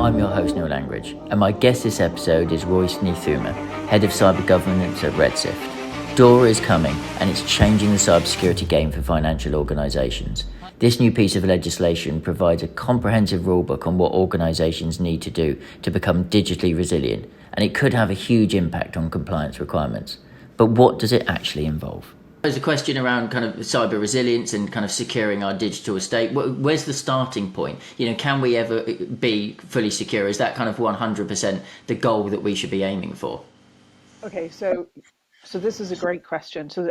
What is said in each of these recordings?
I'm your host Neil Langridge, and my guest this episode is Rois Ni Thuama, Head of Cyber Governance at Red Sift. DORA is coming, and it's changing the cybersecurity game for financial organisations. This new piece of legislation provides a comprehensive rulebook on what organisations need to do to become digitally resilient, and it could have a huge impact on compliance requirements. But what does it actually involve? There's a question around kind of cyber resilience and kind of securing our digital estate. Where's the starting point? Can we ever be fully secure? Is that kind of 100% the goal that we should be aiming for? Okay, so this is a great question. So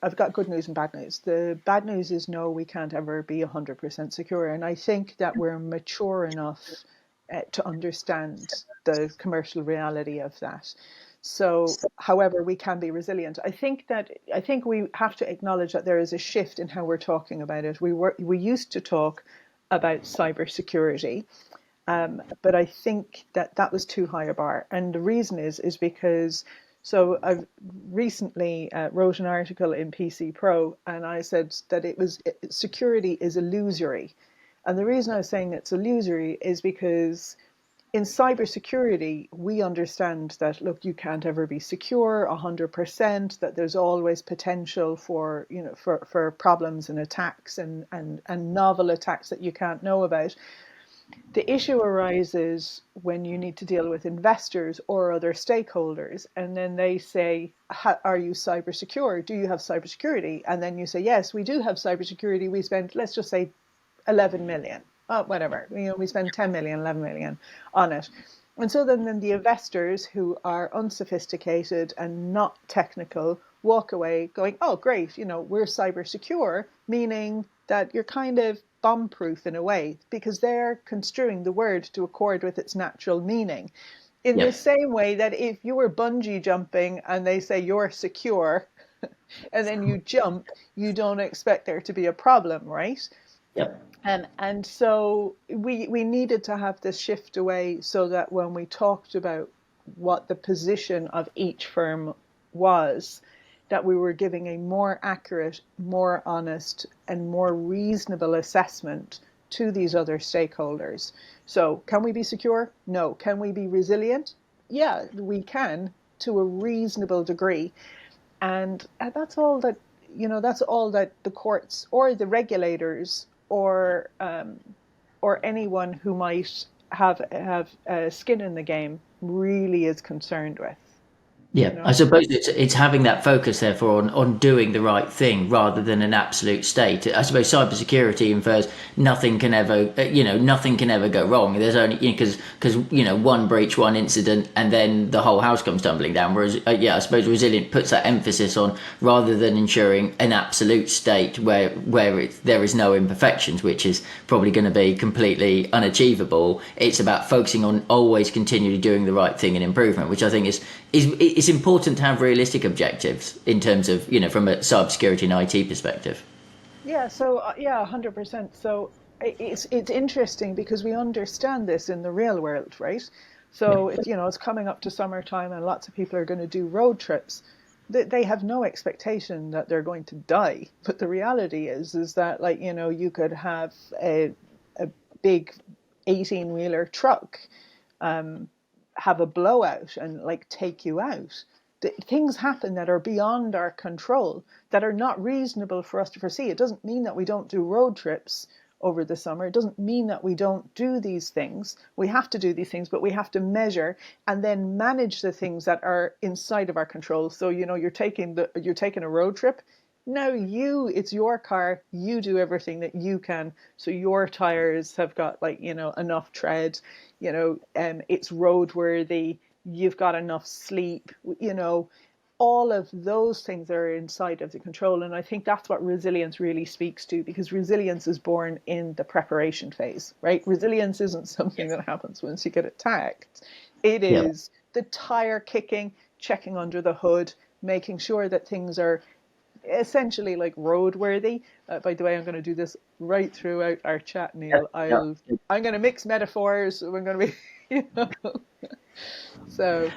I've got good news and bad news. The bad news is no, we can't ever be 100% secure. And I think that we're mature enough to understand the commercial reality of that. So, however, we can be resilient. I think we have to acknowledge that there is a shift in how we're talking about it. We used to talk about cybersecurity, but I think that was too high a bar. And the reason is because I've recently wrote an article in PC Pro, and I said that security is illusory. And the reason I was saying it's illusory is because in cybersecurity, we understand that, look, you can't ever be secure 100%, that there's always potential for problems and attacks and novel attacks that you can't know about. The issue arises when you need to deal with investors or other stakeholders, and then they say, are you cyber secure? Do you have cybersecurity? And then you say, yes, we do have cybersecurity. We spent, let's just say, 11 million. Whatever, we spend 10 million, 11 million on it. And so then the investors who are unsophisticated and not technical walk away going, oh, great, we're cyber secure, meaning that you're kind of bomb proof in a way, because they're construing the word to accord with its natural meaning. In the same way that if you were bungee jumping and they say you're secure and then you jump, you don't expect there to be a problem, right? Yep. And so we needed to have this shift away so that when we talked about what the position of each firm was, that we were giving a more accurate, more honest, and more reasonable assessment to these other stakeholders. So can we be secure? No. Can we be resilient? Yeah, we can, to a reasonable degree. And that's all that the courts or the regulators or anyone who might have skin in the game really is concerned with. Yeah, I suppose it's having that focus, therefore, on doing the right thing rather than an absolute state. I suppose cybersecurity infers nothing can ever go wrong. There's only because one breach, one incident, and then the whole house comes tumbling down. Whereas I suppose resilient puts that emphasis on rather than ensuring an absolute state where there is no imperfections, which is probably going to be completely unachievable. It's about focusing on always continually doing the right thing and improvement, which I think is it's important to have realistic objectives in terms of, from a cybersecurity and IT perspective. Yeah, so 100%. So it's interesting because we understand this in the real world, right? So it's coming up to summertime and lots of people are going to do road trips. They have no expectation that they're going to die. But the reality is that you could have a big 18-wheeler truck have a blowout and take you out. Things happen that are beyond our control, that are not reasonable for us to foresee. It doesn't mean that we don't do road trips over the summer. It doesn't mean that we don't do these things. We have to do these things, but we have to measure and then manage the things that are inside of our control. So you're taking a road trip. No, it's your car. You do everything that you can. So your tires have got enough tread. It's roadworthy. You've got enough sleep. All of those things are inside of the control. And I think that's what resilience really speaks to, because resilience is born in the preparation phase, right? Resilience isn't something that happens once you get attacked. It is the tire kicking, checking under the hood, making sure that things are essentially roadworthy. By the way, I'm going to do this right throughout our chat, Neil. I'm going to mix metaphors. We're going to be, So,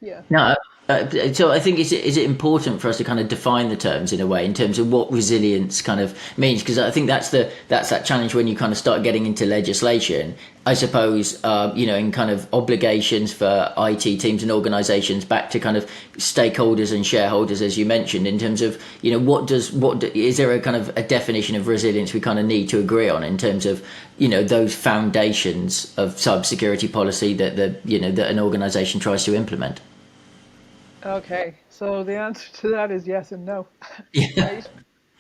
yeah. No, So I think is it important for us to kind of define the terms in a way in terms of what resilience kind of means, because I think that's that challenge when you kind of start getting into legislation. I suppose in kind of obligations for IT teams and organisations back to kind of stakeholders and shareholders, as you mentioned, in terms of is there a kind of a definition of resilience we kind of need to agree on in terms of those foundations of cybersecurity policy that an organisation tries to implement. Okay, so the answer to that is yes and no, Yeah. right?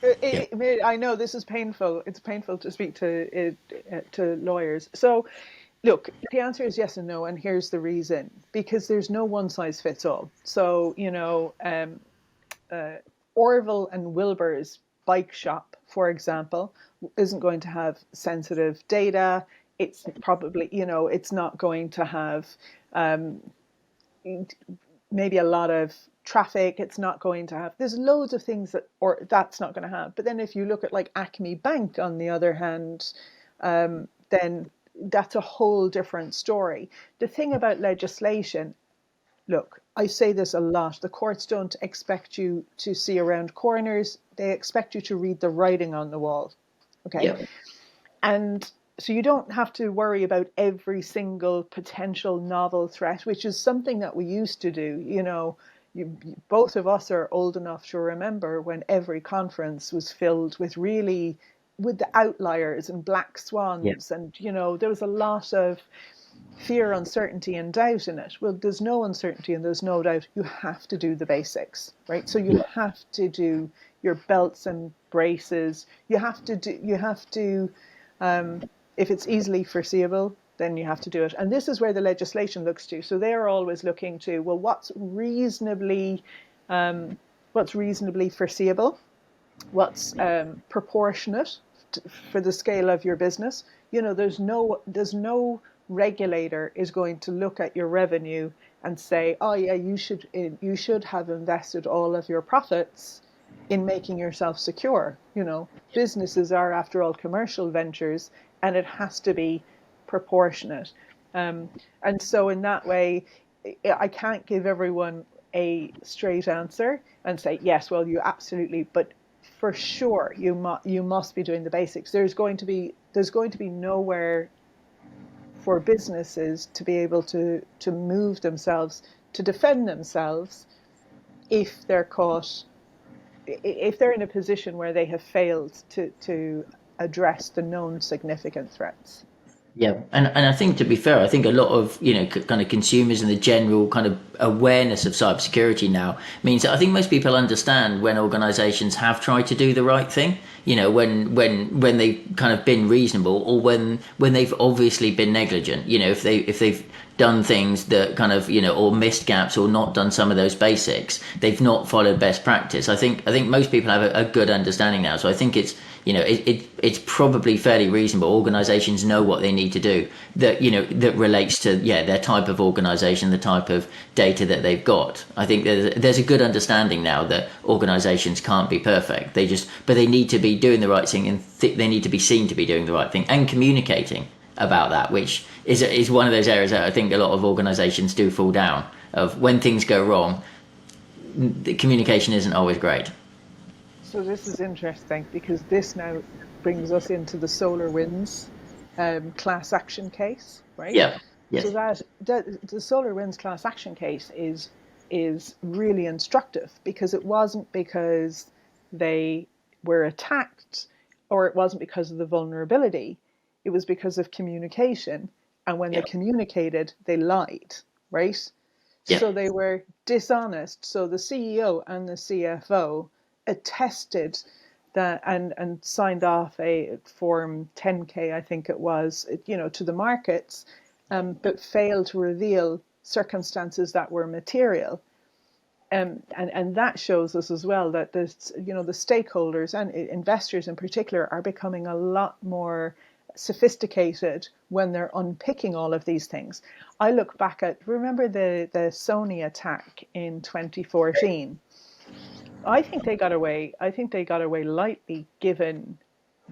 Yeah. I know this is painful. It's painful to speak to lawyers. So, look, the answer is yes and no, and here's the reason: because there's no one size fits all. So, Orville and Wilbur's bike shop, for example, isn't going to have sensitive data. It's probably, it's not going to have um, maybe a lot of traffic. It's not going to have, there's loads of things that's not going to have. But then if you look at like Acme Bank, on the other hand, then that's a whole different story. The thing about legislation, look, I say this a lot: the courts don't expect you to see around corners, they expect you to read the writing on the wall. Okay. Yeah. And so you don't have to worry about every single potential novel threat, which is something that we used to do. Both of us are old enough to remember when every conference was filled with the outliers and black Yeah. swans, and there was a lot of fear, uncertainty, and doubt in it. Well, there's no uncertainty and there's no doubt. You have to do the basics, right? So you Yeah. have to do your belts and braces. You have to if it's easily foreseeable, then you have to do it. And this is where the legislation looks to. So they're always looking to, well, what's reasonably foreseeable, what's proportionate for the scale of your business. There's no regulator is going to look at your revenue and say, oh yeah, you should have invested all of your profits in making yourself secure. Businesses are, after all, commercial ventures, and it has to be proportionate. And so in that way, I can't give everyone a straight answer and say yes, well, you absolutely, but for sure you must be doing the basics. There's going to be nowhere for businesses to be able to move themselves, to defend themselves, if they're caught, if they're in a position where they have failed to address the known significant threats. Yeah, and I think, to be fair, I think a lot of kind of consumers and the general kind of awareness of cybersecurity now means that I think most people understand when organisations have tried to do the right thing. When they've kind of been reasonable, or when they've obviously been negligent. If they've done things that kind of or missed gaps, or not done some of those basics, they've not followed best practice. I think most people have a good understanding now. So I think it's probably fairly reasonable. Organizations know what they need to do, that relates to their type of organization, the type of data that they've got. I think there's a good understanding now that organizations can't be perfect. But they need to be doing the right thing, and they need to be seen to be doing the right thing and communicating about that, which is one of those areas that I think a lot of organizations do fall down, of when things go wrong, the communication isn't always great. So this is interesting, because this now brings us into the Solar Winds class action case, right? Yeah. So Yes. that the Solar Winds class action case is really instructive, because it wasn't because they were attacked, or it wasn't because of the vulnerability. It was because of communication, and when they Yeah. communicated, they lied, right? Yeah. So they were dishonest. So the CEO and the CFO attested that, and signed off a form 10K, I think it was, to the markets, but failed to reveal circumstances that were material. And that shows us as well that the stakeholders and investors in particular are becoming a lot more sophisticated when they're unpicking all of these things. I look back at, remember the Sony attack in 2014. I think they got away lightly, given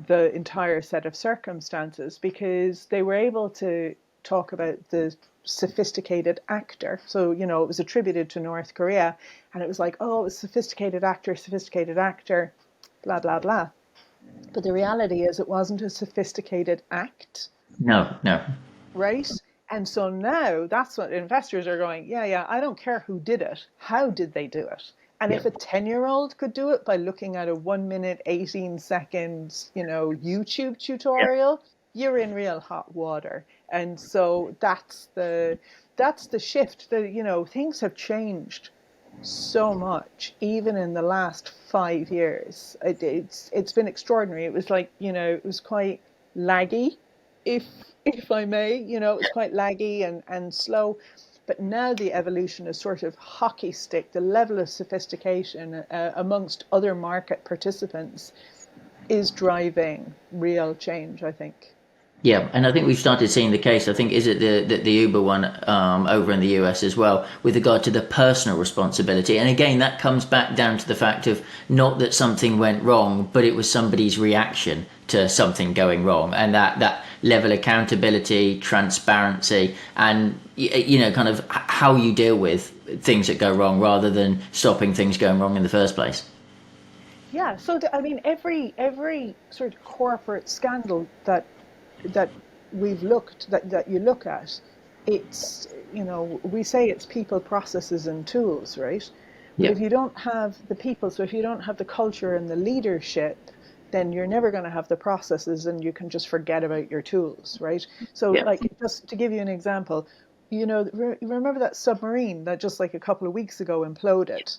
the entire set of circumstances, because they were able to talk about the sophisticated actor. So, you know, it was attributed to North Korea, and it was like, oh, it was sophisticated actor, blah, blah, blah. But the reality is it wasn't a sophisticated act, No, no. right? And so now that's what investors are going, yeah, I don't care who did it. How did they do it? And Yeah. if a 10-year-old could do it by looking at a 1 minute, 18 seconds, you know, YouTube Yeah. tutorial, you're in real hot water. And so that's the shift. That, you know, things have changed so much, even in the last 5 years. It's been extraordinary. It was like, you know, it was quite laggy, if if I may, you know, it was quite laggy and slow. But now the evolution is sort of hockey stick. The level of sophistication amongst other market participants is driving real change, I think. Yeah, and I think we've started seeing the case. I think is it the Uber one over in the US as well, with regard to the personal responsibility. And again, that comes back down to the fact of not that something went wrong, but it was somebody's reaction to something going wrong, and that level of accountability, transparency, and you know, kind of how you deal with things that go wrong, rather than stopping things going wrong in the first place. Yeah, so I mean, every sort of corporate scandal that that you look at, it's, you know, we say it's people, processes, and tools, right? But Yeah, if you don't have the people, so if you don't have the culture and the leadership, then you're never going to have the processes, and you can just forget about your tools, right? So, yeah, like, just to give you an example, you know, remember that submarine that just like a couple of weeks ago imploded?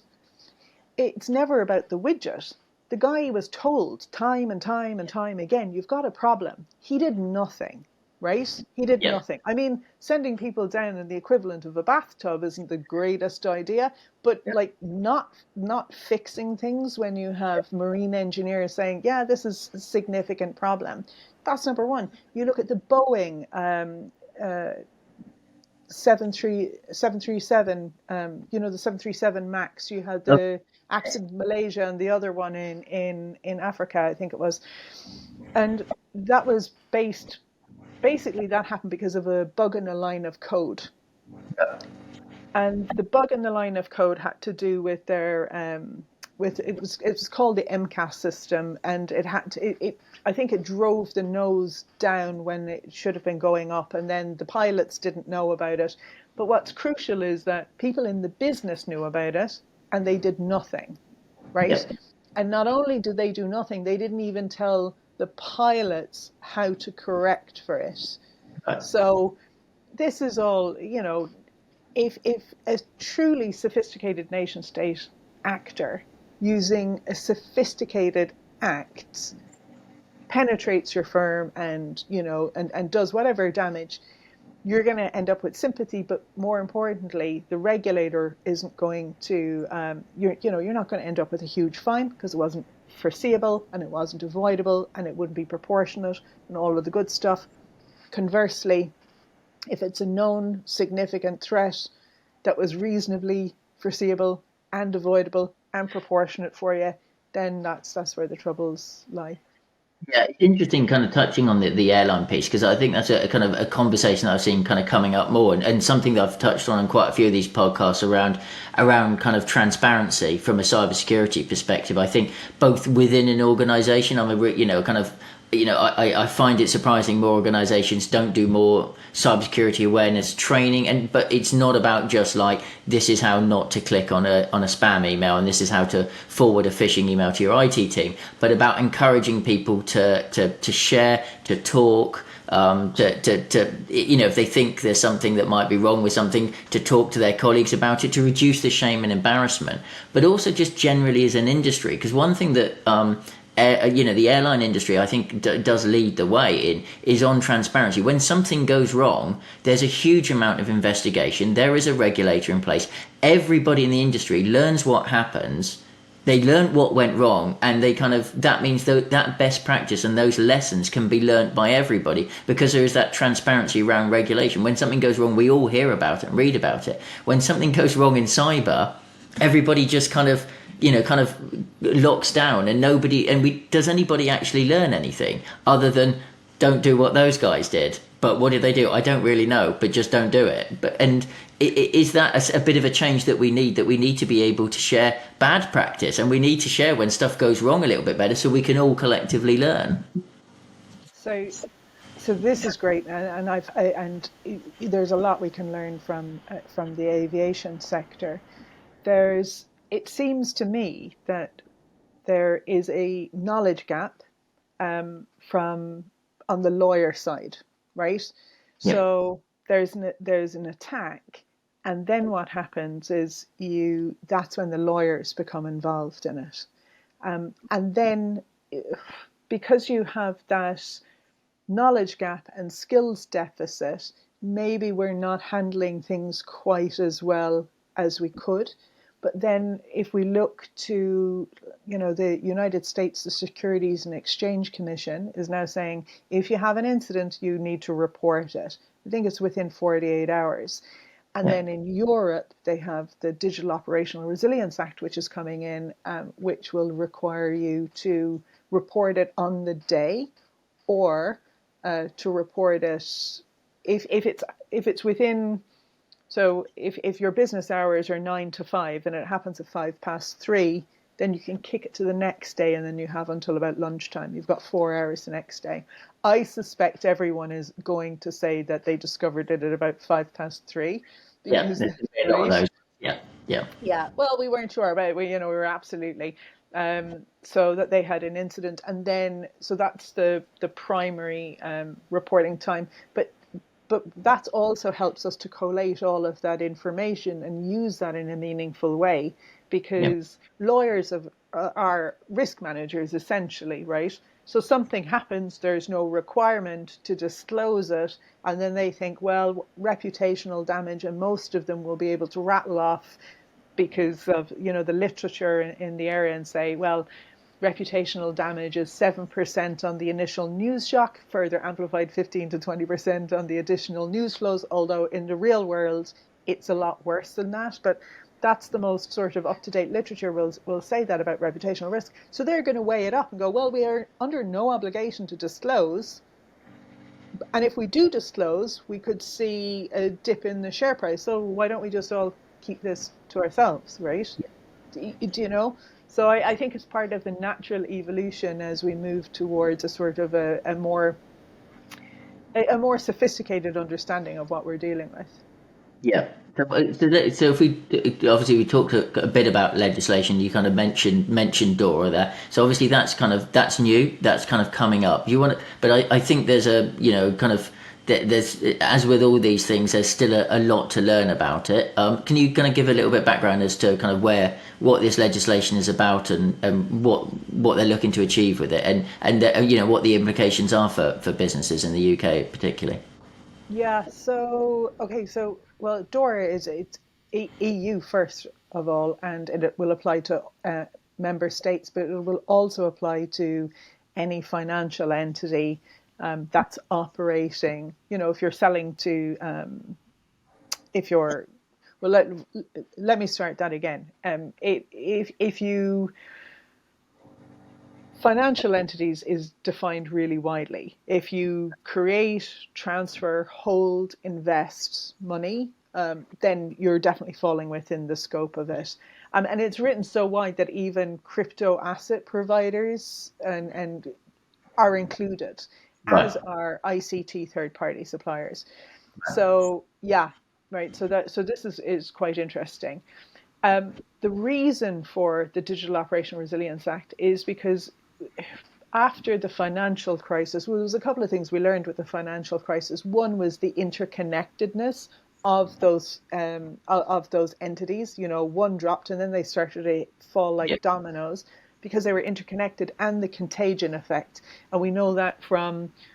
It's never about the widget. The guy was told time and time and time again, you've got a problem. He did nothing, right? He did yeah, nothing. I mean, sending people down in the equivalent of a bathtub isn't the greatest idea, but yeah, like not fixing things when you have marine engineers saying, yeah, this is a significant problem. That's number one. You look at the Boeing 737, you know, the 737 Max. You had oh, the accident in Malaysia and the other one in Africa, I think it was. And that was basically that happened because of a bug in a line of code. And the bug in the line of code had to do with their with it was called the MCAS system, and it had to it I think it drove the nose down when it should have been going up, and then the pilots didn't know about it. But what's crucial is that people in the business knew about it, and they did nothing, right? yeah. And not only did they do nothing, they didn't even tell the pilots how to correct for it. Right. So this is all, you know, if a truly sophisticated nation state actor using a sophisticated act penetrates your firm, and, you know, and does whatever damage, you're going to end up with sympathy. But more importantly, the regulator isn't going to you're not going to end up with a huge fine, because it wasn't foreseeable and it wasn't avoidable and it wouldn't be proportionate and all of the good stuff. Conversely, if it's a known significant threat that was reasonably foreseeable and avoidable and proportionate for you, then that's where the troubles lie. Yeah, it's interesting kind of touching on the airline piece, because I think that's a kind of a conversation that I've seen kind of coming up more, and something that I've touched on in quite a few of these podcasts around kind of transparency from a cybersecurity perspective. I think both within an organization, you know, kind of, you know, I find it surprising more organizations don't do more cybersecurity awareness training, but it's not about just like, this is how not to click on a spam email, and this is how to forward a phishing email to your IT team, but about encouraging people to share, to talk, you know, if they think there's something that might be wrong with something, to talk to their colleagues about it, to reduce the shame and embarrassment, but also just generally as an industry. Because one thing that you know, the airline industry, I think, does lead the way in, is on transparency. When something goes wrong, there's a huge amount of investigation. There is a regulator in place. Everybody in the industry learns what happens. They learn what went wrong, and they kind of, that means that best practice and those lessons can be learnt by everybody, because there is that transparency around regulation. When something goes wrong, we all hear about it and read about it. When something goes wrong in cyber, everybody just kind of, you know, kind of locks down, and does anybody actually learn anything other than don't do what those guys did? But what did they do? I don't really know, but just don't do it. But and is that a bit of a change that we need? That we need to be able to share bad practice, and we need to share when stuff goes wrong a little bit better, so we can all collectively learn. So so this is great, and there's a lot we can learn from the aviation sector. It seems to me that there is a knowledge gap from on the lawyer side, right? Yeah, So there's an attack, and then what happens is that's when the lawyers become involved in it, and then because you have that knowledge gap and skills deficit, maybe we're not handling things quite as well as we could. But then if we look to, the United States, the Securities and Exchange Commission is now saying if you have an incident, you need to report it. I think it's within 48 hours. And yeah, then in Europe, they have the Digital Operational Resilience Act, which is coming in, which will require you to report it on the day, or to report it if it's within. So if your business hours are 9 to 5 and it happens at 3:05, then you can kick it to the next day, and then you have until about lunchtime. You've got 4 hours the next day. I suspect everyone is going to say that they discovered it at about 3:05, yeah. because There's a lot of right. those. Yeah, yeah, Yeah, well, we weren't sure about it. We were absolutely so that they had an incident, and then so that's the primary reporting time. But that also helps us to collate all of that information and use that in a meaningful way, yeah, because lawyers are risk managers essentially, right? So something happens, there's no requirement to disclose it, and then they think, well, reputational damage, and most of them will be able to rattle off because of the literature in the area, and say, well, reputational damage is 7% on the initial news shock, further amplified 15 to 20% on the additional news flows, although in the real world it's a lot worse than that. But that's the most sort of up-to-date literature will say that about reputational risk. So they're going to weigh it up and go, well, we are under no obligation to disclose, and if we do disclose, we could see a dip in the share price. So why don't we just all keep this to ourselves, right? Do you know? So I think it's part of the natural evolution as we move towards a sort of a more sophisticated understanding of what we're dealing with. yeah. So if we obviously we talked a bit about legislation, you kind of mentioned DORA there. So obviously that's new, that's kind of coming up. You want, but I think there's a kind of there's, as with all these things, there's still a lot to learn about it. Can you kind of give a little bit of background as to kind of what this legislation is about, and what they're looking to achieve with it, and what the implications are for businesses in the UK particularly? Yeah. So okay. So well, DORA it's EU first of all, and it will apply to member states, but it will also apply to any financial entity that's operating. If you're selling to, if you're, well, let me start that again. If you Financial entities is defined really widely. If you create, transfer, hold, invest money, then you're definitely falling within the scope of it. And it's written so wide that even crypto asset providers and are included, as Right. are ICT third party suppliers. So yeah, right. So this is quite interesting. The reason for the Digital Operational Resilience Act is because after the financial crisis, well, there was a couple of things we learned with the financial crisis. One was the interconnectedness of those entities. One dropped and then they started to fall Yeah. like dominoes because they were interconnected, and the contagion effect. And we know that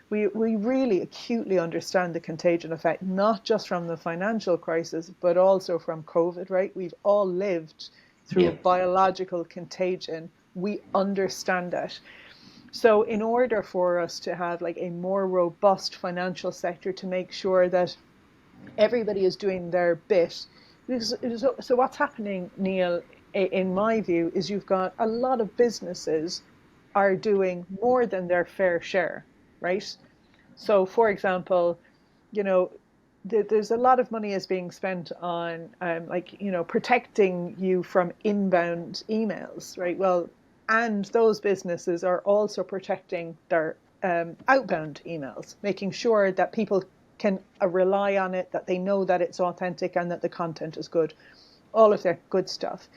we really acutely understand the contagion effect, not just from the financial crisis, but also from COVID, right? We've all lived through a Yeah. biological contagion. We understand it. So in order for us to have like a more robust financial sector, to make sure that everybody is doing their bit, so what's happening, Neil, in my view, is you've got a lot of businesses are doing more than their fair share, right? So for example, you know, there's a lot of money is being spent on like, you know, protecting you from inbound emails, right? Well, and those businesses are also protecting their outbound emails, making sure that people can rely on it, that they know that it's authentic and that the content is good, all of that good stuff.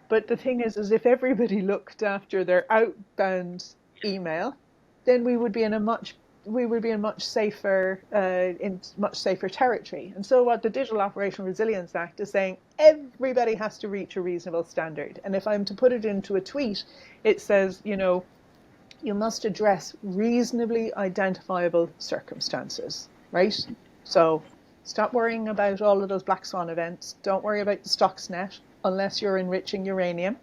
But the thing is if everybody looked after their outbound email, then we would be in much safer territory. And so what the Digital Operational Resilience Act is saying, everybody has to reach a reasonable standard. And if I'm to put it into a tweet, it says, you know, you must address reasonably identifiable circumstances, right? So stop worrying about all of those black swan events. Don't worry about the Stuxnet unless you're enriching uranium.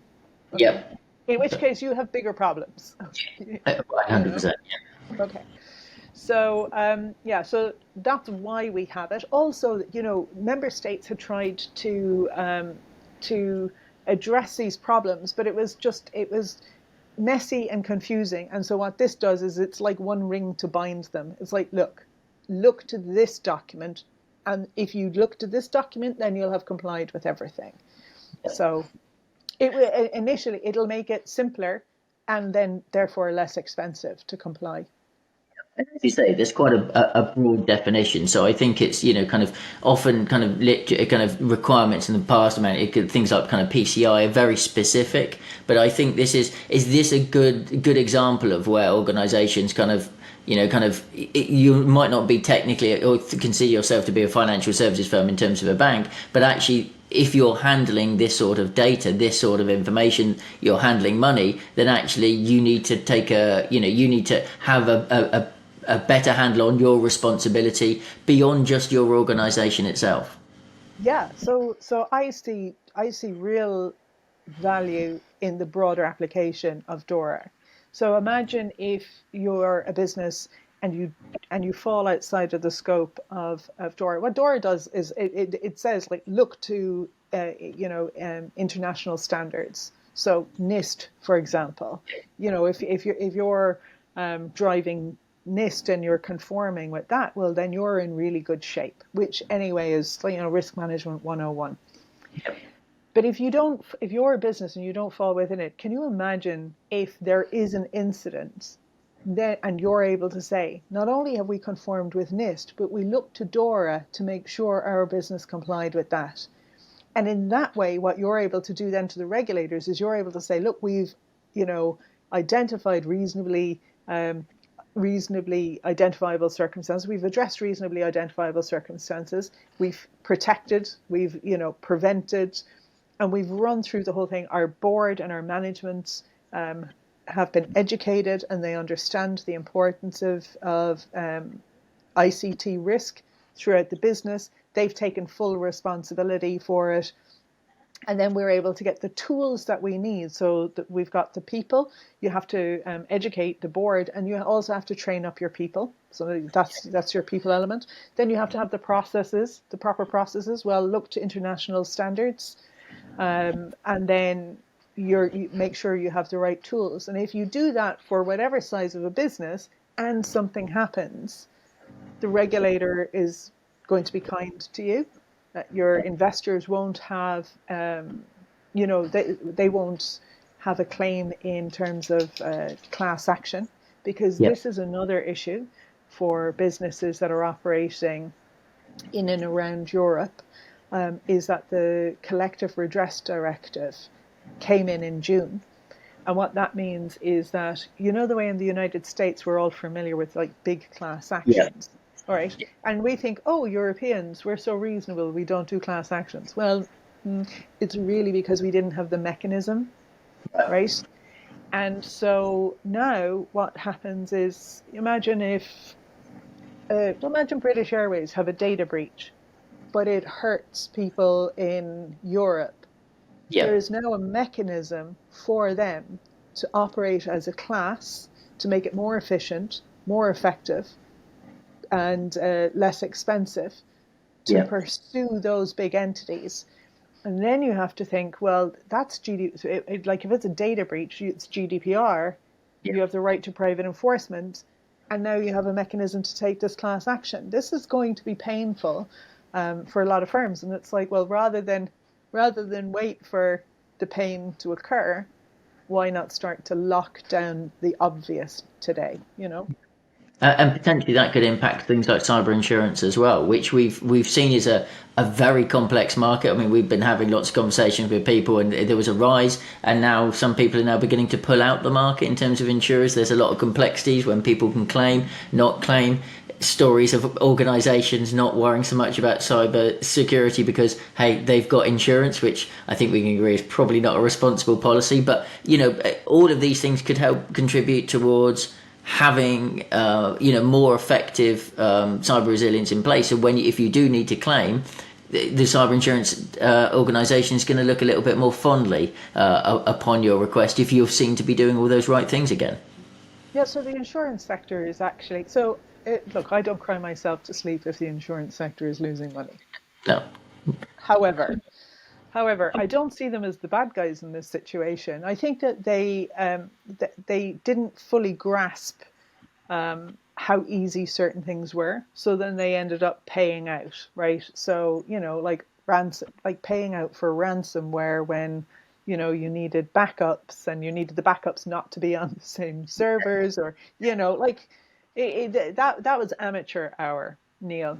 Okay. Yep. In which case you have bigger problems. You know? 100%. Okay. So yeah, so that's why we have it. Also, you know, member states had tried to address these problems, but it was messy and confusing. And so what this does is it's like one ring to bind them. It's like, look to this document, and if you look to this document, then you'll have complied with everything. So initially it'll make it simpler and then therefore less expensive to comply. As you say, there's quite a broad definition. So I think it's, you know, kind of often kind of kind of requirements in the past. I mean, things like kind of PCI are very specific. But I think is this a good example of where organisations kind of, you know, kind of, you might not be technically or consider yourself to be a financial services firm in terms of a bank, but actually, if you're handling this sort of data, this sort of information, you're handling money, then actually you need to you need to have a better handle on your responsibility beyond just your organisation itself. Yeah, so I see real value in the broader application of DORA. So imagine if you're a business and you fall outside of the scope of DORA. What DORA does is it says like look to international standards. So NIST, for example, you know, if you're driving NIST and you're conforming with that, well, then you're in really good shape, which anyway is, you know, risk management 101. But if you're a business and you don't fall within it, can you imagine if there is an incident then, and you're able to say, not only have we conformed with NIST, but we look to DORA to make sure our business complied with that. And in that way, what you're able to do then to the regulators is you're able to say, look, we've, you know, identified reasonably identifiable circumstances. We've addressed reasonably identifiable circumstances. We've protected, we've, you know, prevented, and we've run through the whole thing. Our board and our management have been educated and they understand the importance of ICT risk throughout the business. They've taken full responsibility for it. And then we're able to get the tools that we need. So that we've got the people. You have to educate the board, and you also have to train up your people. So that's your people element. Then you have to have the processes, the proper processes. Well, look to international standards, and then you make sure you have the right tools. And if you do that for whatever size of a business, and something happens, the regulator is going to be kind to you. Your investors won't have, they won't have a claim in terms of class action, because Yeah. this is another issue for businesses that are operating in and around Europe, is that the Collective Redress Directive came in June. And what that means is that, you know, the way in the United States we're all familiar with like big class Yeah. actions. All right. And we think, oh, Europeans, we're so reasonable, we don't do class actions. Well, it's really because we didn't have the mechanism, right? And so now what happens is, imagine British Airways have a data breach, but it hurts people in Europe. Yeah. There is now a mechanism for them to operate as a class to make it more efficient, more effective, and less expensive to pursue those big entities. And then you have to think, well, that's like if it's a data breach, it's GDPR, you have the right to private enforcement, and now you have a mechanism to take this class action. This is going to be painful for a lot of firms, and it's like, well, rather than wait for the pain to occur, why not start to lock down the obvious today? And potentially that could impact things like cyber insurance as well, which we've seen is a very complex market. I mean, we've been having lots of conversations with people, and there was a rise, and now some people are now beginning to pull out the market in terms of insurers. There's a lot of complexities when people can claim, not claim. Stories of organisations not worrying so much about cyber security because, hey, they've got insurance, which I think we can agree is probably not a responsible policy. But all of these things could help contribute towards having more effective cyber resilience in place. So if you do need to claim, the cyber insurance organisation is going to look a little bit more fondly upon your request if you're seen to be doing all those right things again. Yeah, so the insurance sector is actually look, I don't cry myself to sleep if the insurance sector is losing money. No. However, I don't see them as the bad guys in this situation. I think that they didn't fully grasp how easy certain things were. So then they ended up paying out, right? So like paying out for ransomware when you needed backups, and you needed the backups not to be on the same servers, or that was amateur hour, Neil.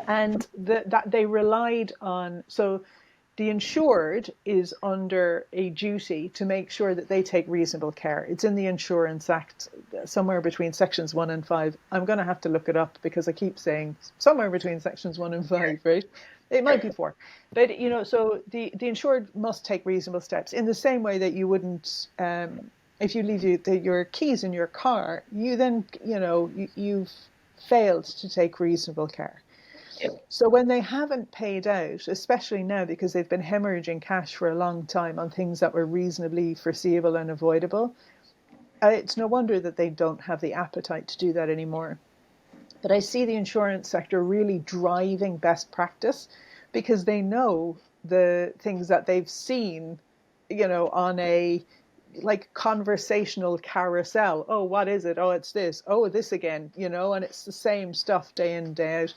And that they relied on. So the insured is under a duty to make sure that they take reasonable care. It's in the Insurance Act, somewhere between sections 1 and 5. I'm going to have to look it up because I keep saying somewhere between sections 1 and 5, right? It might be 4. But, so the insured must take reasonable steps in the same way that you wouldn't, if you leave your keys in your car, you then, you've failed to take reasonable care. So when they haven't paid out, especially now because they've been hemorrhaging cash for a long time on things that were reasonably foreseeable and avoidable, it's no wonder that they don't have the appetite to do that anymore. But I see the insurance sector really driving best practice because they know the things that they've seen, on a conversational carousel. Oh, what is it? Oh, it's this. Oh, this again, and it's the same stuff day in, day out.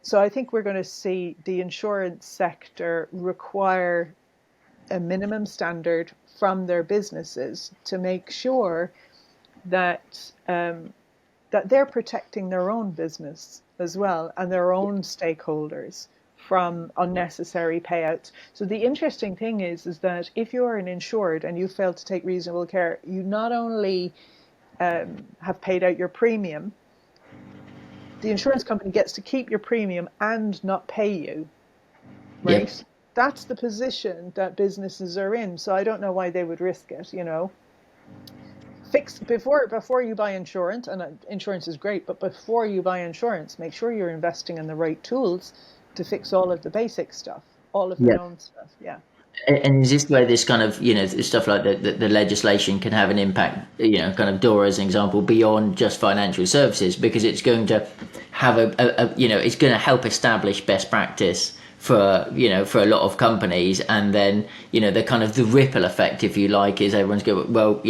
So I think we're going to see the insurance sector require a minimum standard from their businesses to make sure that that they're protecting their own business as well and their own stakeholders from unnecessary payouts. So the interesting thing is that if you're an insured and you fail to take reasonable care, you not only have paid out your premium, the insurance company gets to keep your premium and not pay you, right? Yep. That's the position that businesses are in. So I don't know why they would risk it, Fix before you buy insurance, and insurance is great, but before you buy insurance, make sure you're investing in the right tools to fix all of the basic stuff, all of the known stuff. Yeah. And is this where this kind of, stuff like the legislation can have an impact, kind of DORA as an example, beyond just financial services, because it's going to have it's going to help establish best practice for a lot of companies, and then the kind of the ripple effect, if you like, is everyone's going, well,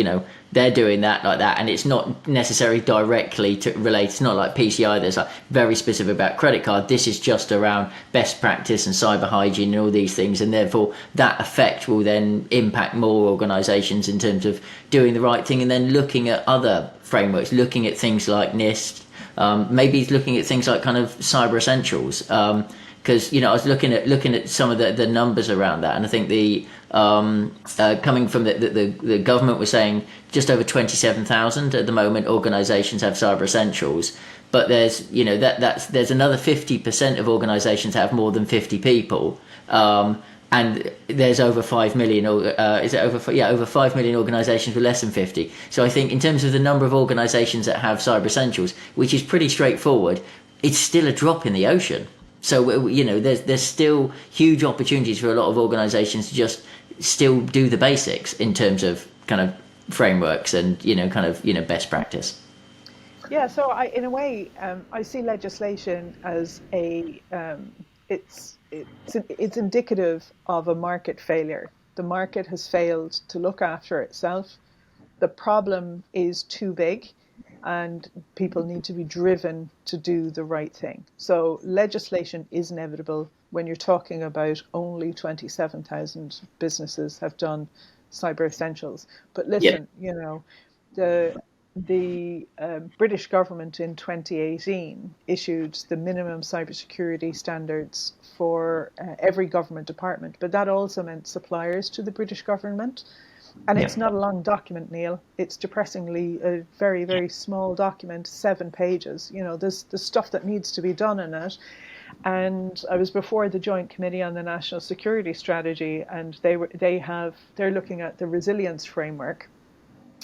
they're doing that like that, and it's not necessarily directly to relate. It's not like PCI there's like very specific about credit card. This is just around best practice and cyber hygiene and all these things, and therefore that effect will then impact more organizations in terms of doing the right thing, and then looking at other frameworks, looking at things like NIST, maybe looking at things like kind of cyber essentials, because I was looking at some of the numbers around that, and I think the coming from the government was saying just over 27,000 at the moment organisations have cyber essentials, but there's there's another 50% of organisations that have more than 50 people, and there's over 5 million, over 5 million organisations with less than 50. So I think in terms of the number of organisations that have cyber essentials, which is pretty straightforward, it's still a drop in the ocean. So there's still huge opportunities for a lot of organisations to just still do the basics in terms of kind of frameworks and best practice. Yeah, so in a way, I see legislation as it's indicative of a market failure. The market has failed to look after itself. The problem is too big, and people need to be driven to do the right thing. So legislation is inevitable when you're talking about only 27,000 businesses have done cyber essentials. But Yeah. listen, you know, the British government in 2018 issued the minimum cybersecurity standards for every government department, but that also meant suppliers to the British government. And Yeah. it's not a long document, Neil. It's depressingly a very, very small document, 7 pages. You know, there's the stuff that needs to be done in it. And I was before the Joint Committee on the National Security Strategy, and they're looking at the resilience framework,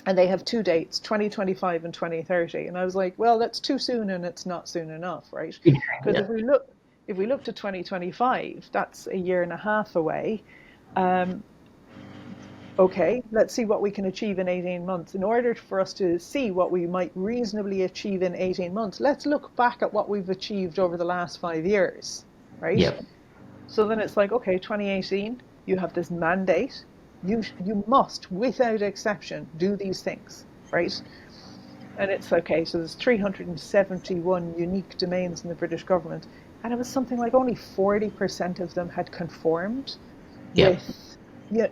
and they have 2 dates, 2025 and 2030. And I was like, well, that's too soon, and it's not soon enough, right? Because Yeah. if we look to 2025, that's a year and a half away. Okay, let's see what we can achieve in 18 months. In order for us to see what we might reasonably achieve in 18 months, let's look back at what we've achieved over the last 5 years, right? Yeah. So then it's like, okay, 2018, you have this mandate. You must, without exception, do these things, right? And it's okay, so there's 371 unique domains in the British government, and it was something like only 40% of them had conformed Yeah. with,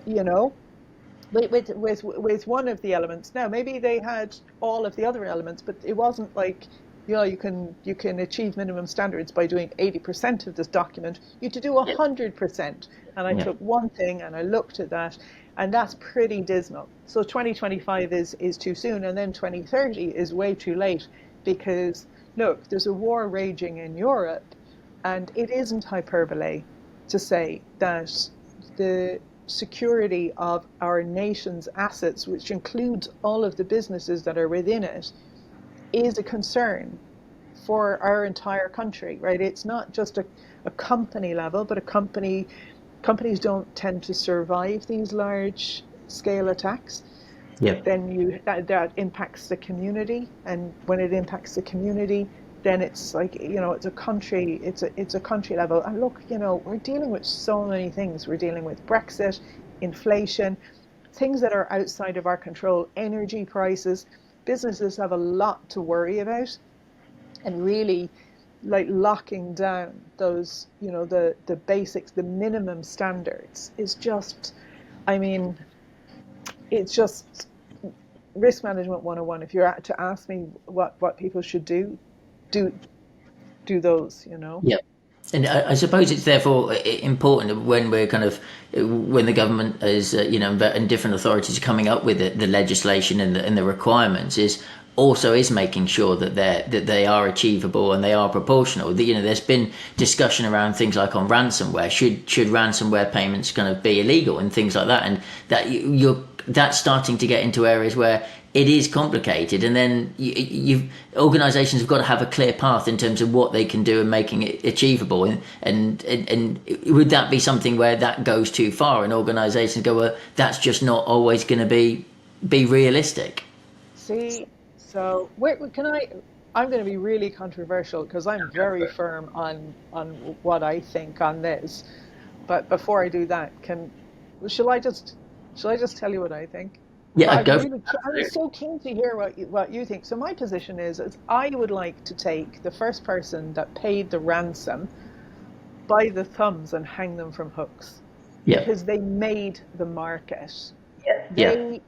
you know, with one of the elements. Now maybe they had all of the other elements, but it wasn't like, you know, you can achieve minimum standards by doing 80% of this document. You had to do Yeah. 100%. And I Yeah. took one thing and I looked at that, and that's pretty dismal. So 2025 is too soon, and then 2030 is way too late, because look, there's a war raging in Europe, and it isn't hyperbole to say that the security of our nation's assets, which includes all of the businesses that are within it, is a concern for our entire country, right? It's not just a company level, but companies don't tend to survive these large scale attacks. Yeah. Then that impacts the community, and when it impacts the community, then it's like, you know, it's a country level. And look, you know, we're dealing with so many things. We're dealing with Brexit, inflation, things that are outside of our control, energy prices. Businesses have a lot to worry about, and really, like, locking down those, you know, the basics, the minimum standards is just, I mean, it's just risk management 101. If you're to ask me what people should do do those, you know. Yeah. And I suppose it's therefore important when we're kind of when the government is and different authorities are coming up with the legislation and the requirements is making sure that they are achievable and they are proportional. There's been discussion around things like on ransomware. Should ransomware payments kind of be illegal and things like that, and that's starting to get into areas where it is complicated, and then organisations have got to have a clear path in terms of what they can do and making it achievable. And would that be something where that goes too far, and organisations go, well, that's just not always going to be realistic? See, so can I'm going to be really controversial because I'm very firm on what I think on this. But before I do that, shall I just shall I just tell you what I think? Yeah, But I'd go. I'm so keen to hear what you think. So my position is I would like to take the first person that paid the ransom by the thumbs and hang them from hooks, Yeah, because they made the market. yeah, They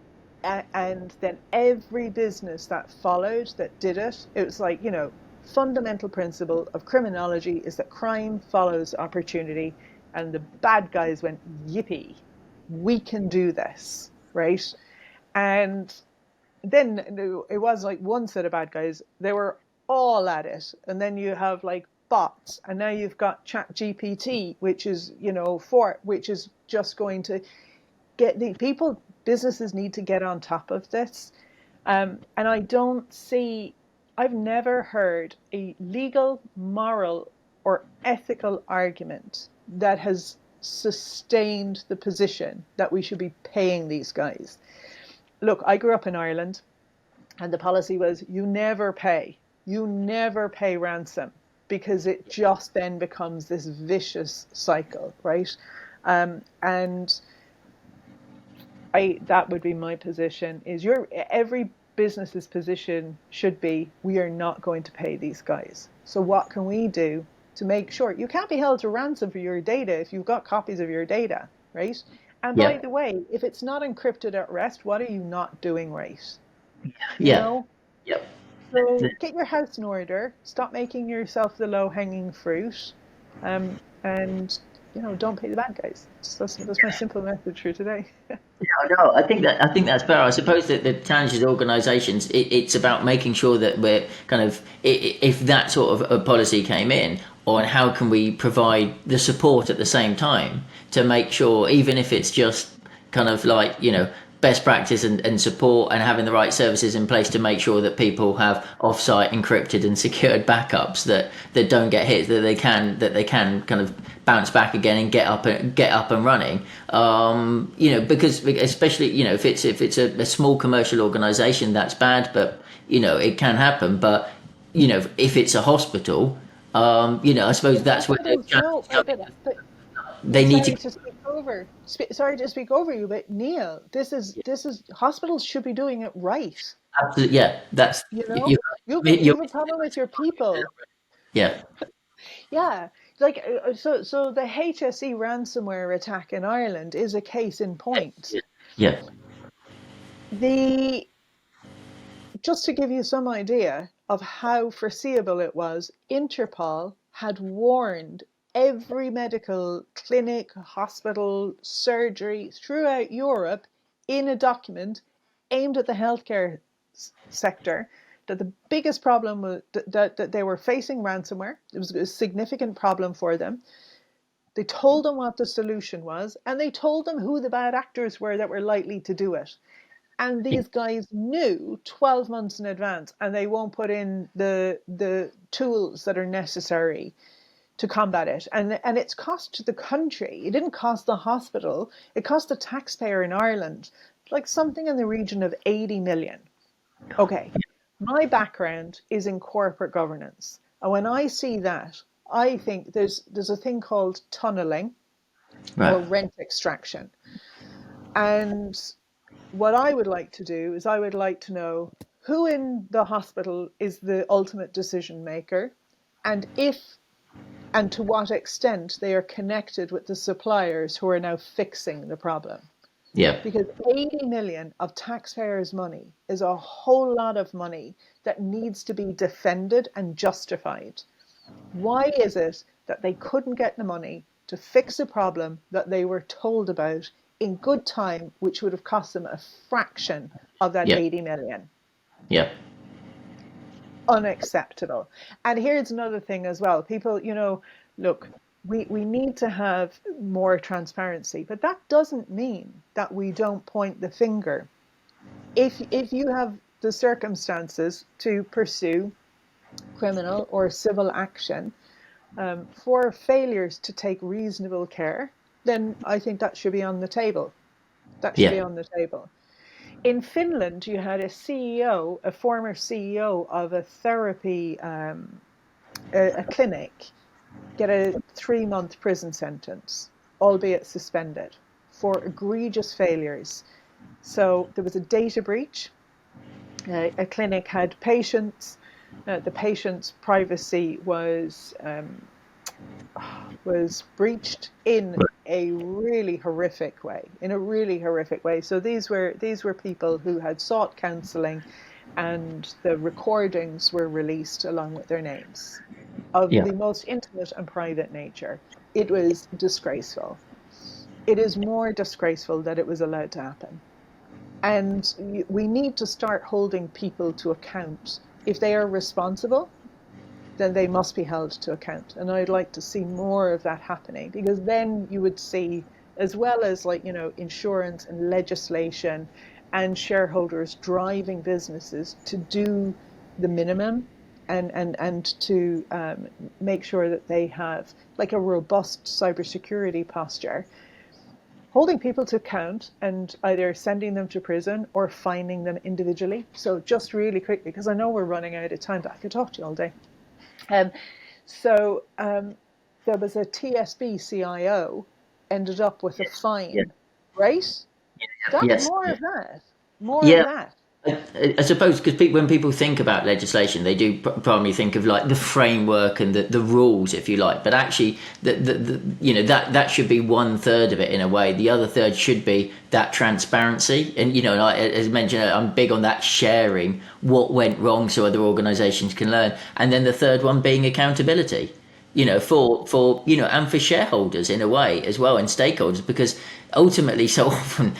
and then every business that followed that did it, it was like, you know, fundamental principle of criminology is that crime follows opportunity, and the bad guys went, yippee, we can do this, right? And then it was like one set of bad guys, they were all at it. And then you have like bots, and now you've got chat gpt, which is, you know, which is just going to get the people, businesses need to get on top of this. And I don't see, I've never heard a legal, moral, or ethical argument that has sustained the position that we should be paying these guys. Look, I grew up in Ireland, and the policy was you never pay ransom, because it just then becomes this vicious cycle, right? And that would be my position, is every business's position should be, we are not going to pay these guys. So what can we do to make sure you can't be held to ransom for your data if you've got copies of your data, right? And by Yeah. the way, if it's not encrypted at rest, what are you not doing right? You Yeah. know? Yep. So get your house in order, stop making yourself the low hanging fruit, and don't pay the bad guys. That's my simple message for today. No, I think that's fair. I suppose that the challenge is organisations. It's about making sure that we're kind of if that sort of a policy came in, on how can we provide the support at the same time to make sure, even if it's just kind of like best practice and support and having the right services in place to make sure that people have offsite encrypted and secured backups that don't get hit, that they can kind of bounce back again and get up and running. Because especially if it's a small commercial organization, that's bad, but it can happen. But if it's a hospital, I suppose that's where the Hospitals, challenge no, comes in. but They need to. sorry to sorry to speak over you, but Neil, this is hospitals should be doing it right. Absolutely, yeah. That's You you. know, you You're have a problem with your people. yeah, Yeah, like so the HSE ransomware attack in Ireland is a case in point. yeah, The Just to give you some idea of how foreseeable it was, Interpol had warned every medical clinic, hospital, surgery throughout Europe in a document aimed at the healthcare sector that the biggest problem was that they were facing ransomware. It was a significant problem for them. They told them what the solution was, and they told them who the bad actors were that were likely to do it. And these guys knew 12 months in advance, and they won't put in the tools that are necessary to combat it. And it's cost the country. It didn't cost the hospital. It cost the taxpayer in Ireland like something in the region of 80 million. Okay, my background is in corporate governance. And when I see that, I think there's a thing called tunneling or right, rent extraction. And what I would like to do is I would like to know who in the hospital is the ultimate decision maker, and if and to what extent they are connected with the suppliers who are now fixing the problem. yeah, Because 80 million of taxpayers' money is a whole lot of money that needs to be defended and justified. Why is it that they couldn't get the money to fix a problem that they were told about in good time, which would have cost them a fraction of that yeah, 80 million? yeah, Unacceptable. And here's another thing as well. People, look, we need to have more transparency, but that doesn't mean that we don't point the finger. If you have the circumstances to pursue criminal or civil action, for failures to take reasonable care, then I think that should be on the table. That should be yeah, on the table. In Finland, you had a former CEO of a therapy, a clinic, get a 3-month prison sentence, albeit suspended, for egregious failures. So there was a data breach. A clinic had patients. The patient's privacy was breached in a really horrific way. So these were people who had sought counselling, and the recordings were released along with their names of yeah, the most intimate and private nature. It was disgraceful. It is more disgraceful that it was allowed to happen. And we need to start holding people to account. If they are responsible, then they must be held to account. And I'd like to see more of that happening, because then you would see, as well as insurance and legislation and shareholders driving businesses to do the minimum, and to make sure that they have like a robust cybersecurity posture, holding people to account and either sending them to prison or fining them individually. So just really quickly, because I know we're running out of time, but I could talk to you all day. Um, so there was a TSB CIO ended up with a yeah, fine, right? yes, More of that. More of yeah. that. I suppose because when people think about legislation, they do primarily think of like the framework and the rules, if you like. But actually, that should be one third of it in a way. The other third should be that transparency. And and as mentioned, I'm big on that sharing what went wrong so other organisations can learn. And then the third one being accountability, for and for shareholders in a way as well, and stakeholders, because ultimately so often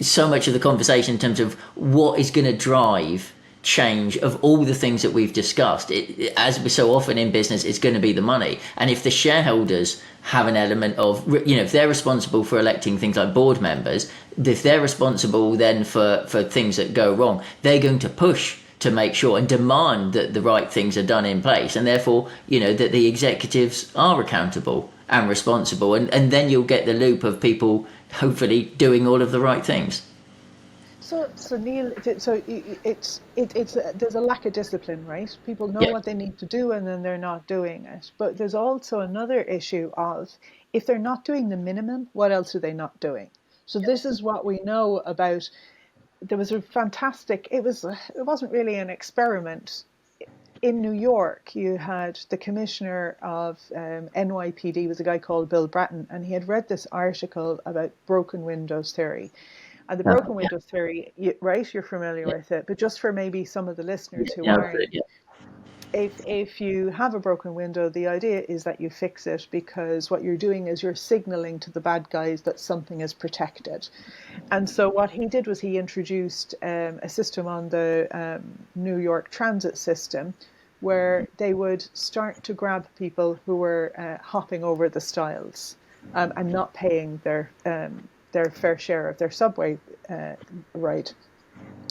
so much of the conversation in terms of what is going to drive change of all the things that we've discussed, as so often in business, it's going to be the money. And if the shareholders have an element of, if they're responsible for electing things like board members, if they're responsible then for things that go wrong, they're going to push to make sure and demand that the right things are done in place, and therefore that the executives are accountable and responsible, and then you'll get the loop of people hopefully doing all of the right things. So Neil, it's there's a lack of discipline, right? People know Yeah, what they need to do and then they're not doing it. But there's also another issue of, if they're not doing the minimum, what else are they not doing? So this is what we know about. There was a fantastic. It wasn't really an experiment. In New York, you had the commissioner of NYPD was a guy called Bill Bratton, and he had read this article about broken windows theory. And the broken yeah, windows theory, right? You're familiar yeah, with it, but just for maybe some of the yeah, listeners who yeah, aren't, absolutely, if you have a broken window, the idea is that you fix it, because what you're doing is you're signaling to the bad guys that something is protected. And so what he did was he introduced a system on the New York transit system where they would start to grab people who were hopping over the stiles and not paying their fair share of their subway ride.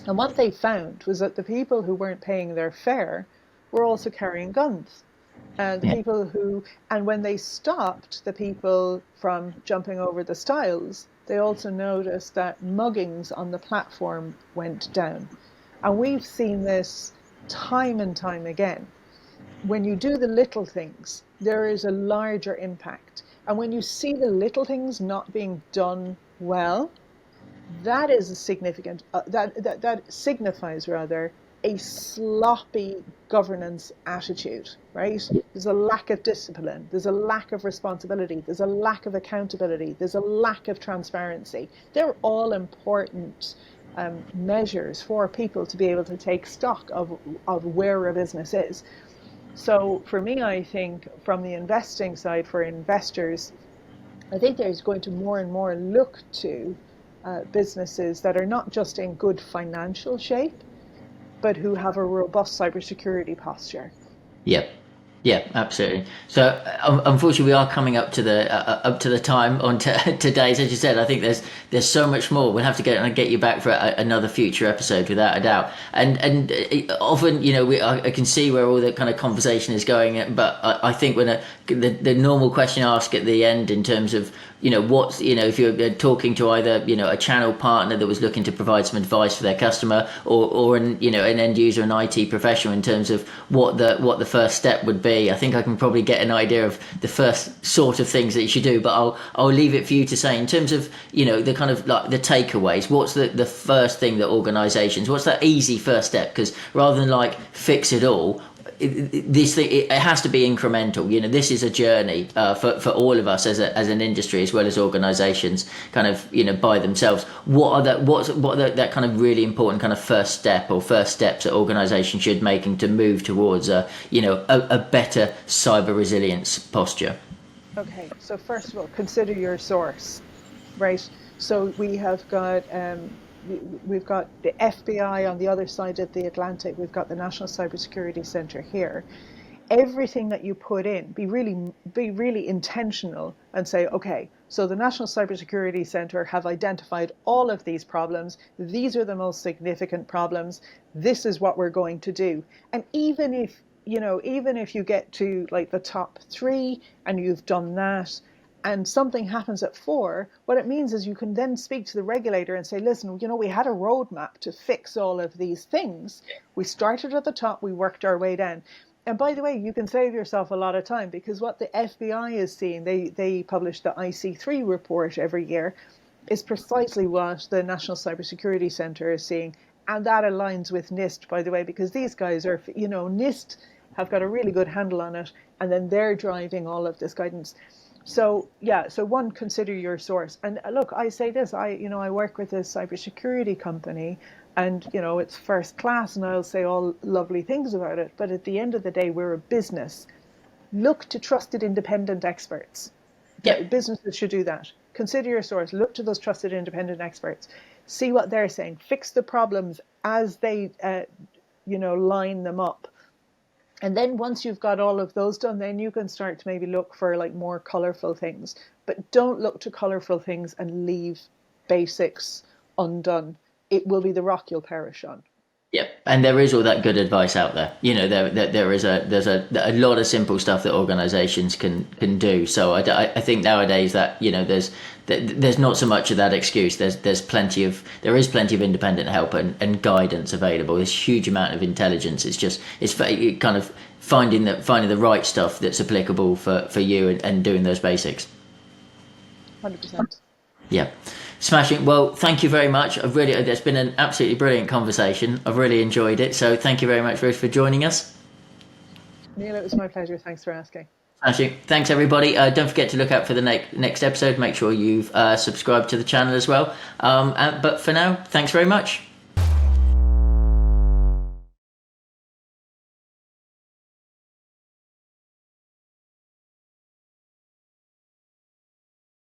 And what they found was that the people who weren't paying their fare were also carrying guns. And the yeah, people who, and when they stopped the people from jumping over the stiles, they also noticed that muggings on the platform went down. And we've seen this time and time again. When you do the little things, there is a larger impact. And when you see the little things not being done well, that is a significant that signifies rather a sloppy governance attitude, right? There's a lack of discipline, there's a lack of responsibility, there's a lack of accountability, there's a lack of transparency. They're all important measures for people to be able to take stock of where a business is. So for me, I think from the investing side, for investors, I think there's going to more and more look to businesses that are not just in good financial shape, but who have a robust cybersecurity posture. yeah. Yeah, absolutely. So, unfortunately, we are coming up to the time on today's. As you said, I think there's so much more. We'll have to get you back for another future episode, without a doubt. And often, I can see where all the kind of conversation is going. But I think when the normal question asked at the end, in terms of what's, if you're talking to either a channel partner that was looking to provide some advice for their customer, or an end user, an IT professional, in terms of what the first step would be. I think I can probably get an idea of the first sort of things that you should do, but I'll leave it for you to say, in terms of the kind of like the takeaways. What's the first thing that organisations? What's that easy first step? Because rather than like fix it all, this thing, it has to be incremental. This is a journey for all of us as an industry, as well as organisations, kind of by themselves. What are that kind of really important kind of first step, or first steps that organisations should making to move towards a better cyber resilience posture? Okay, so first of all, consider your source, right? So we've got the FBI on the other side of the Atlantic. We've got the National Cybersecurity Center here. Everything that you put in, be really intentional and say, okay, so the National Cybersecurity Center have identified all of these problems. These are the most significant problems. This is what we're going to do. And even if you get to like the top three and you've done that, and something happens at four, what it means is you can then speak to the regulator and say, listen, we had a roadmap to fix all of these things. We started at the top, we worked our way down. And by the way, you can save yourself a lot of time, because what the FBI is seeing, they publish the IC3 report every year, is precisely what the National Cybersecurity Center is seeing. And that aligns with NIST, by the way, because these guys are, NIST have got a really good handle on it, and then they're driving all of this guidance. So yeah, so one, consider your source. And look, I say this, I work with a cybersecurity company, and it's first class, and I'll say all lovely things about it. But at the end of the day, we're a business. Look to trusted independent experts. Yep. Businesses should do that. Consider your source. Look to those trusted independent experts. See what they're saying. Fix the problems as they, line them up. And then once you've got all of those done, then you can start to maybe look for like more colorful things. But don't look to colorful things and leave basics undone. It will be the rock you'll perish on. Yep, and there is all that good advice out there. There's a lot of simple stuff that organisations can do. So I think nowadays that there's not so much of that excuse. There is plenty of independent help and guidance available. There's a huge amount of intelligence. It's kind of finding the right stuff that's applicable for you and doing those basics. 100%. Yeah. Smashing. Well, thank you very much. It's been an absolutely brilliant conversation. I've really enjoyed it. So thank you very much, Ruth, for joining us. Neil, it was my pleasure. Thanks for asking. Smashing. Thanks, everybody. Don't forget to look out for the next episode. Make sure you've subscribed to the channel as well. But for now, thanks very much.